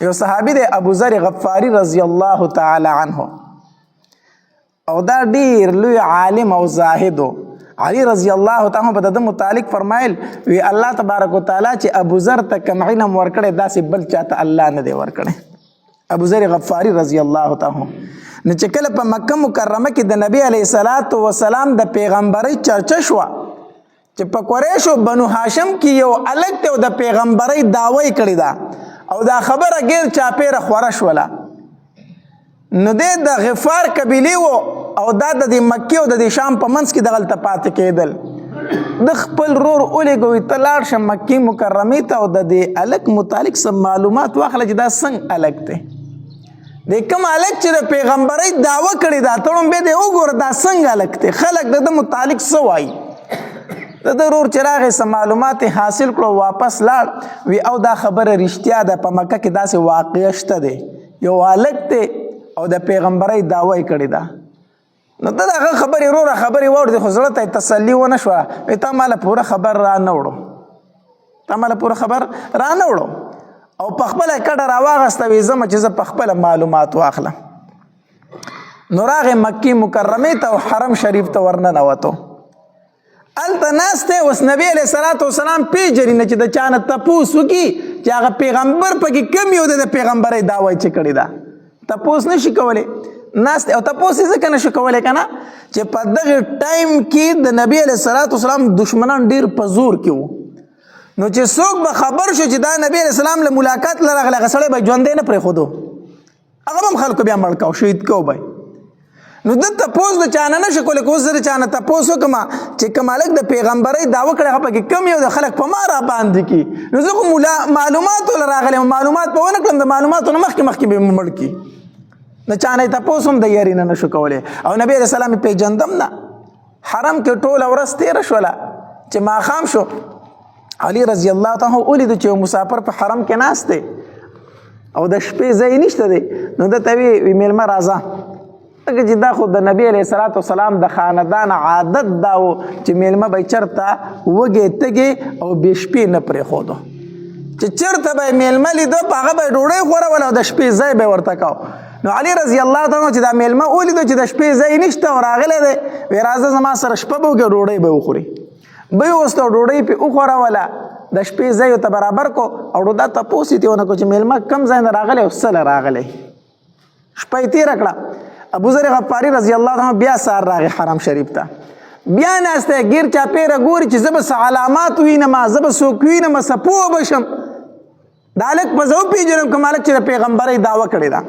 یو صحابي دی ابو ذر غفاری رضی الله تعالی عنه او دا ډیر لوی عالم او زاهد علی رضی الله تعالی په د متعلق فرمایل وی الله تبارک وتعالى چې ابو ذر ته کوم علم ورکړي داسې بل چاته الله نه دی ورکړي ابو ذر غفاری رضی الله تعالی نو چې کله په مکه مکرمه کې د نبی علیه الصلاۃ والسلام د پیغمبري چرچا شو چې په قریشو بنو هاشم کې یو الګ ته د پیغمبري دعوی کړی دا او دا خبره غیر چاپیره خوره شوله نو د غفار قبیله وو او دا د مکه او د شام په منځ کې دغلته پاتې کېدل د خپل رور اولګوي تلاړ شه مکه مکرمه ته او د الګ متعلق سم معلومات واخله چې دا څنګه الګ ته د کوم الګ چې د پیغمبري دعوه کړی دا تړم به د وګور دا څنګه الګ ته خلک د متعلق سوای د ضرور چراغ سم معلومات حاصل کړو واپس لاړ وی او دا خبره رښتیا ده په مکه کې داسې واقع شته دی یو الګ ته او د پیغمبري دعوی کړی دا نو ته دا خبرې وروره خبرې واورې خو زړه ته تسلي ونه شوه ته ماله پوره خبر را نه وړو او په خپله کډه راواغسته وي زه چې زه په خپله معلومات واخلم نو راغې مکې مکرمې ته او حرم شریف ته ورننوتو هلته ناست دی اوس نبي علیه صلات وسلام پیژني نه چې د چا نه تپوس وکړي چې هغه پیغمبر پکې کم یو د پیغمبرۍ دعوی چې کړې ده تپوس نشي کولی ناست او تپوس یې ځکه نشي کولی که نه چې په دغه ټایم کې د نبي علیه صلات وسلام دشمنان ډېر په زور کې وو نو چې څوک به خبر شو چې دا نبي علیه السلام له ملاقات له راغلی هغه سړی به ژوندی نه پرېښودو هغه به هم خلکو بیا مړ کو شهید کو به نو د تپوس د چانه نشي کولی که اوس زه د چانه تپوس وکړم چې کوم هلک د پیغمبرۍ دعوه کړی هغه پکې کم یو د خلک په ما را باندې کړي نو زه خو معلوماتو له راغلی معلومات به ونه کړم د معلوماتو نه مخکې به مې مړ کړي د چانه تپوس هم د یاري نه نشو کولی او نبي علیه السلام یې پېژندم نه حرم کې ټوله ورځ تېره شوله چې ماښام شو علي رضی الله تعالی ولیدو چې یو مسافر په حرم کې ناست دی او د شپې ځای نشته دی نو ده ته وی میلمه راځه ځکه چې دا خو د نبي علیه صلات وسلام د خاندان عادت دا و چې میلمه به چېرته وږې تږې او بې شپې نه پرېښودو چې چېرته به یې میلمه لیدو په هغه به یې ډوډۍ خوروله او د شپې ځای به یې ورته کو نو علي رضی الله تعالی چې دا میلمه ولیدو چې د شپې ځای نشته او راغلی دی وی راځه زما سره شپه به وکړې ډوډۍ به وخوري به یې وستو ډوډۍ پې وخوروله د شپې ځای ورته برابر کو او دا تپوس یې ترې ونه کړو چې میلمه کوم ځای نه راغلی او څه له راغلی شپه یې تېره کړه ابو ذر غفاری رضی الله عنه بیا سار راغی حرم شریف ته بیا ناست دی ګیر چاپېره ګوري چې زه به څه علامات وینم زه به څوک وینم څه پوه به شم دا هلک به زه وپېژنم کوم هلک چې د پیغمبرۍ دعوه کړې ده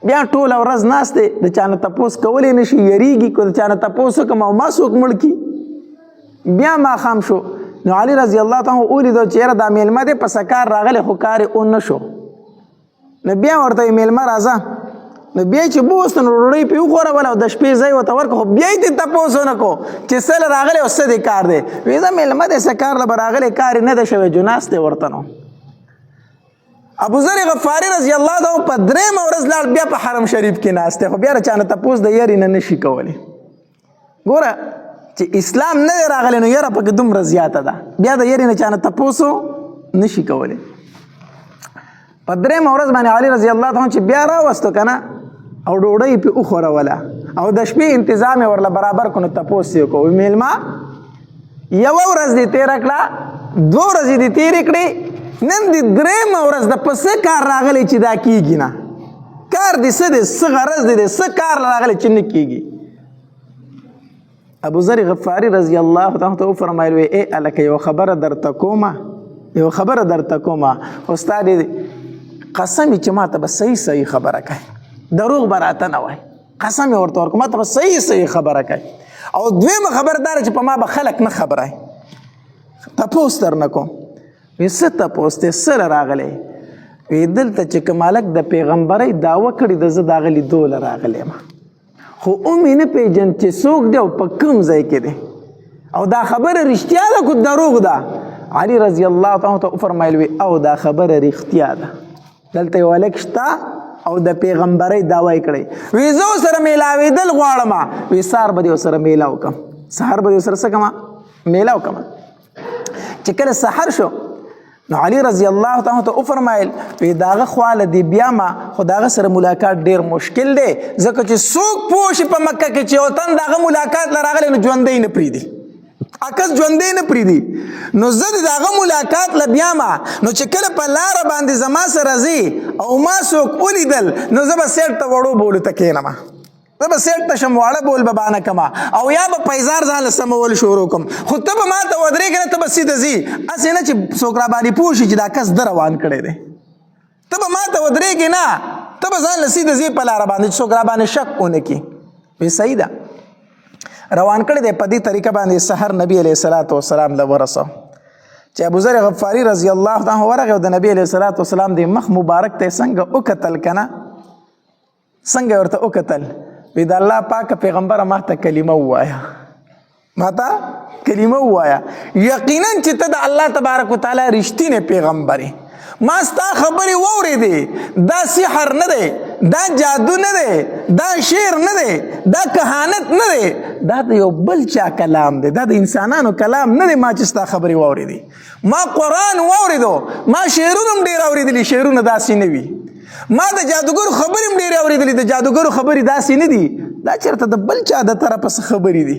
بیا ټوله ورځ ناست دی د چا نه تپوس کولی نه شي یریږي که د چا نه تپوس وکړم او ما څوک مړ کړي بیا ماښام شو نو علي رضی الله تعالی ولیدو چې یاره دا میلمه دی په سکار راغلی خو کار یې ونه شو نو بیا ورته یې میلمه راځه نو بیا چې بوسته نو ډوډۍ پې وخوروله او د شپې ځای ورته ورکړه خو بیا یې ترې تپوس ونه کړو چې څه له راغلی او څه دې کار دی وایي زه میلمه دی څه کار له به راغلی کار یې نه دی شوی جو ناست دی ورته نو ابو ذر غفاری رضی الله تعالی په درېیمه ورځ لاړ بیا په حرم شریف کې ناست دی خو بیا د چا نه تپوس د یارې نه نشي کولی ګوره چې اسلام نه دی راغلی نو یره پکې دومره زیاته ده بیا د یارې نه چا نه تپوسو نشي کولی په درېیمه ورځ باندې علي رضی الله تعالی چې بیا راوستو که نه او ډوډۍ پې وخوروله او د شپې انتظام یې ورله برابر کړو نو تپوس یې وکړو میلمه یوه ورځ دې تېره کړه 2 ورځې دې تېرې کړې نن دې درېیمه ورځ د په څه کار راغلی چې دا کېږي نه کار دې څه دی څه غرض دی څه کار راغلی چې نه کېږي ابو ذر غفاری رضی الله تعالی ته وفرمایل وی ای هلکه یوه خبره درته کومه خو ستا دې قسم چې ما ته به صحیح خبره کوي دروغ به راته نه وای قسم یې ورته ورکړو ما ته به صحیح خبره کوي او دویمه خبر دا چې په ما به خلک نه خبرای تپوس درنه کوم وی څه تپوس دی څه له راغلی وی دلته چې کوم هلک د پیغمبرۍ دعوه کړې ده زه د هغه لیدو له راغلی یم خو مې نه پېژن چې څوک دی او په کوم ځای کې دی او دا خبره رښتیا ده که دروغ ده علي رضی الله تعالی ته وفرمایل وی او دا خبره رښتیا ده دلته یو هلک شته او د پیغمبرۍ دعوه یې کړی وی زه ورسره میلاوېدل غواړم وی سهار به دې ورسره میلاو کړم سهار به دې ورسره څه کړم میلاو کړم چې کله سحر شو نو علي رضی الله تعالی ته وفرمایل وی داغه خواله دی بیا ما خو داغه سره ملاقات ډیر مشکل دی ځکه چې څوک پوه شي په مکه کې چې وطن داغه ملاقات لراغلی نو ژوندی نه پرېږدي عکس ژوندی نه پرېږدي نو زه د داغه ملاقات له بیا ما نو چې کله په لاره باندې زما سره ځي او ما څوک ولیدل نو زه به سیټ ته وړو بولو ته کښېنم زه به سیټ ته شم واړه بول به بانه کما او یا به پیزار ځان له سمول شروع کړم خو ته به ما ته ودرېږې نه ته به سیده ځي هسې نه چې څوک را باندې پوه شي چې دا کس ده روان کړی دی ته به ما ته ودرېږې نه ته به ځان له سیده ځي په لاره باندې چې څوک را باندې شک ونه کړي وی صحیح ده روان کړی دی په دې طریقه باندې سحر نبی علیه الصلاة والسلام له ورسو چې ابوذر غفاري رضی الله عنه ورغی او د نبی علیه الصلاة والسلام د مخ مبارک ته څنګه وکتل که نه څنګه ورته وکتل وی د الله پاک پیغمبر ما ته کلمه ووایا ما ته کلمه ووایا یقینا چې ته د الله تبارک وتعالی رښتینی پیغمبر ما ستا خبرې واورېدې دا سحر نه دی دا جادو نه دی دا شعر نه دی دا کهانت نه دی دا د یو بل چا کلام دی دا د انسانانو کلام نه دی ما چې ستا خبرې واورېدې ما قرآن واورېدو ما شعرونه هم ډېر اورېدلي شعرونه داسې نه وي ما د جادوګرو خبرې هم ډېرې اورېدلې د جادوګرو خبرې داسې نه دي دا چېرته د بل چا د طرفه څه خبرې دي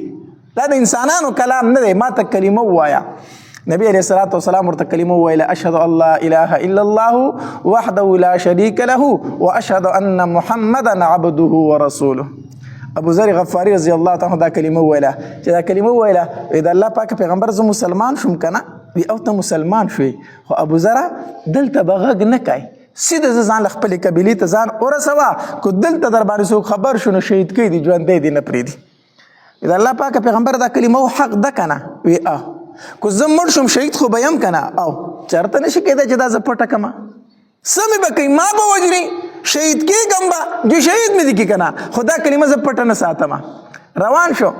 دا د انسانانو کلام نه دی ما ته کلمه ووایه نبی علیہ الصلوۃ والسلام ورته کلمه وویله اشهد ان لا اله الا الله وحده لا شریک له واشهد ان محمدا عبده ورسوله ابو ذر غفاری رضی الله تعالی دا کلمه وویله چې دا کلمه وویله د الله پاک پیغمبر زه مسلمان شوم کنه وی او ته مسلمان شوی خو ابو ذر دلته بغږ نه کوي سیده زه ځان له خپلې قبیلې ته ځان ورسوه که دلته در باندې څوک خبر شو نو شهید کوي دي ژوندی دي نه پرېږدي د الله پاک پیغمبر دا کلمه حق ده که نه وی که زه مړ شم شهید خو به یم که نه او چېرته نه شي کېدی چې دا زه پټه کړمه څه مې به کوي ما به وژني شهید کېږم به جو شهید مې دي کړي که نه خو دا کلمه زه پټه نه ساتمه روان شو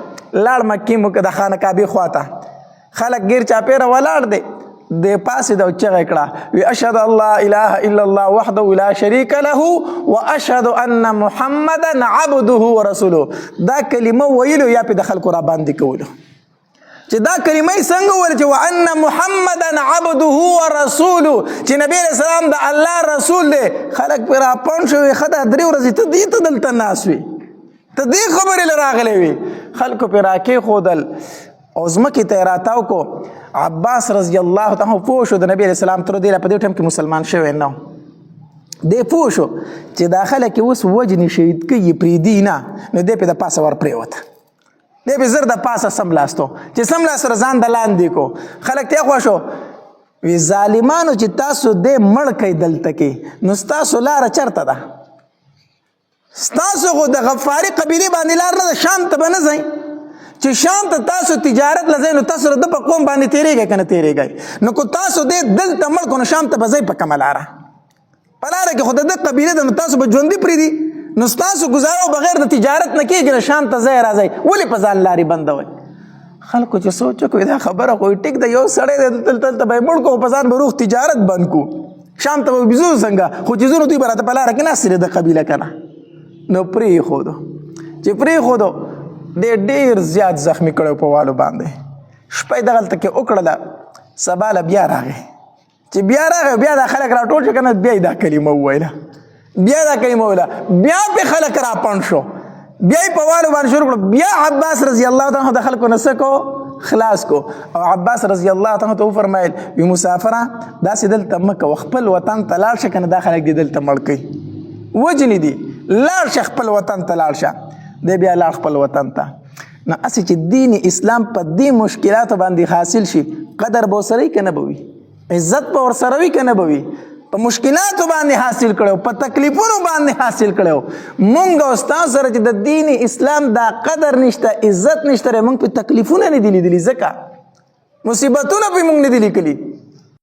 لاړ مکې د خانه کعبې خواته خلک ګیر چاپېره ولاړ دی د پاسې د چغې کړه وی اشهد ان لا اله الا الله وحده لا شریک له واشهد ان محمدا عبده ورسوله دا کلمه ویلو یا په د خلکو را باندې کولو چې دا کلمه یې څنګه وویل چې وان محمدا عبده ورسوله چې نبی علیه السلام د الله رسول دی خلک پرې راپڼ شوي ښه دا 3 ورځې ته دې ته دلته ناست وي ته دې خبرې له راغلی وي خلکو پرې راکېښودل او ځمکې ته یې راتاو کو عباس رضی الله تعالی پوه شو د نبی علیه السلام تر دې په دې ټایم کې مسلمان شوی نه دی پوه شو چې دا خلک یې اوس وجنې شهید کوي پرېږدي نه نو دی پې د پاسه ور پرېوته دی پې زر د پاسه سملاستو چې سملاست سره ځان د لاندې کو خلک ته یې خوښ شو وی ظالمانو چې تاسو دې مړ کوئ دلته کې نو ستاسو لاره چېرته ده ستاسو خو د غفاري قبیلې باندې لار نه ده شام ته به نه ځئ چې شام ته تاسو تجارت لځئ نو تاسو د په قوم باندې تېرېږئ که نه تېرېږئ نو که تاسو دې دلته مړ کړو نو شام ته به ځئ په کومه لاره په لاره کې خو د ده قبیله ده نو تاسو به ژوندي پرېږدي نو ستاسو ګزاره بغیر د تجارت نه کېږي نه شام ته ځئ راځئ ولې په ځان لارې بندوئ خلکو چې سوچ وکړو دا خبره خو ټیک ده یو سړی دی دلته به یې مړ کړو په ځان به روغ تجارت بند کړو شام ته به بېزو څنګه خو چې ځو نو دوی به راته په لاره کې ناست دی د قبیله که نه نو پرېښودو چې پرېښودو ډېر زیات زخمی کړی په والو باندې شپه یې دغلته کې وکړله سبا له بیا راغی چې بیا راغی بیا دا خلک راټول شو که نه بیا یې دا کلمه وویله بیا دا کلمه وویله بیا پې خلک راپڼ شو بیا یې په والو باندې شروع کړو بیا عباس رضی الله تعالی د خلکو نه څه کو خلاص کو او عباس رضی الله تعالی ته وفرمایل وي مسافره داسې دلته مه کوه خپل وطن ته لاړ شه که نه دا خلک دې دلته مړ کوي وجنې دي لاړ شه خپل وطن ته لاړ شه دی بیا لاړ خپل وطن ته نو هسې چې دین اسلام په دې مشکلاتو باندې حاصل شي قدر به ورسره وي که نه به وي عزت به ورسره وي که نه به وي په مشکلاتو باندې حاصل کړی په تکلیفونو باندې حاصل کړی مونږ او ستاسو سره چې د دین اسلام دا قدر نشته عزت نشته مونږ په تکلیفونه نه دي لیدلي ځکه مصیبتونه پې مونږ نه دي لیکلي